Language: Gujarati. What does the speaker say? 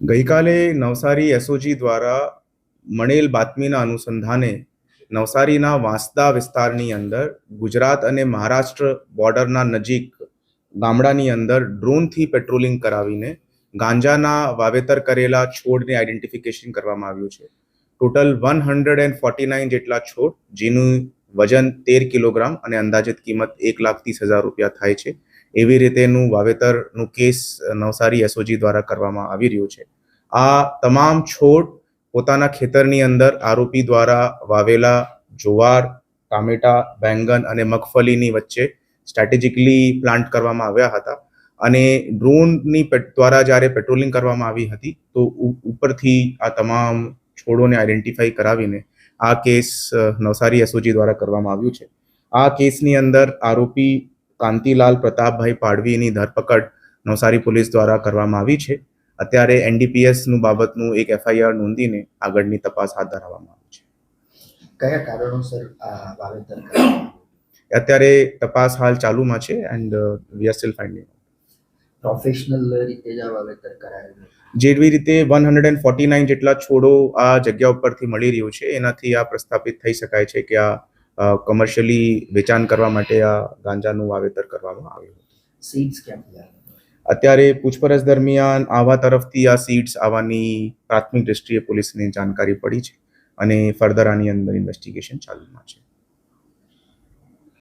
ગઈકાલે નવસારી એસઓજી દ્વારા મળેલ બાતમીના અનુસંધાને નવસારીના વાંસદા વિસ્તારની અંદર ગુજરાત અને મહારાષ્ટ્ર બોર્ડરના નજીક ગામડાની અંદર ડ્રોનથી પેટ્રોલિંગ કરાવીને ગાંજાના વાવેતર કરેલા છોડને આઈડેન્ટિફિકેશન કરવામાં આવ્યું છે. ટોટલ 149 જેટલા છોડ, જેનું વજન 13 કિલોગ્રામ અને અંદાજિત કિંમત 1,30,000 રૂપિયા થાય છે. એવી રીતેનું વાવેતરનું કેસ નવસારી એસઓજી દ્વારા કરવામાં આવી રહ્યું છે. આ તમામ છોડ પોતાના ખેતરની અંદર આરોપી દ્વારા વાવેલા જુવાર, ટામેટા, બેંગન અને મગફળીની વચ્ચે સ્ટ્રેટેજિકલી પ્લાન્ટ કરવામાં આવ્યા હતા અને ડ્રોનની દ્વારા જ્યારે પેટ્રોલિંગ કરવામાં આવી હતી તો ઉપરથી આ તમામ છોડોને આઈડેન્ટિફાઈ કરાવીને આ કેસ નવસારી એસઓજી દ્વારા કરવામાં આવ્યું છે. આ કેસની અંદર આરોપી કાંતિલાલ પ્રતાપભાઈ પાડવીની ધરપકડ નવસારી પોલીસ દ્વારા કરવામાં આવી છે. અત્યારે એનડીપીએસનું બાબતનું એક એફઆઈઆર નોંધીને આગળની તપાસ હાથ ધરવામાં આવી છે. કયા કારણોસર આ વાવેતર કરવામાં અત્યારે તપાસ હાલ ચાલુમાં છે and we are still finding. Professional રીતે જ આ વાવેતર કરાયેલું? જેવી રીતે 149 જેટલા છોડો આ જગ્યા ઉપરથી મળી રહ્યું છે, એનાથી આ પ્રસ્થાપિત થઈ શકાય છે કે આ કમર્શિયલી વેચાણ કરવા માટે આ ગાંજાનું વાવેતર કરવામાં આવ્યું. સીડ્સ ક્યાંથી? અત્યારે પૂછપરછ દરમિયાન આવા તરફથી આ સીડ્સ આવવાની પ્રાથમિક દ્રષ્ટિએ પોલીસને જાણકારી પડી છે અને ફર્ધર આની અંદર ઇન્વેસ્ટિગેશન ચાલુમાં છે.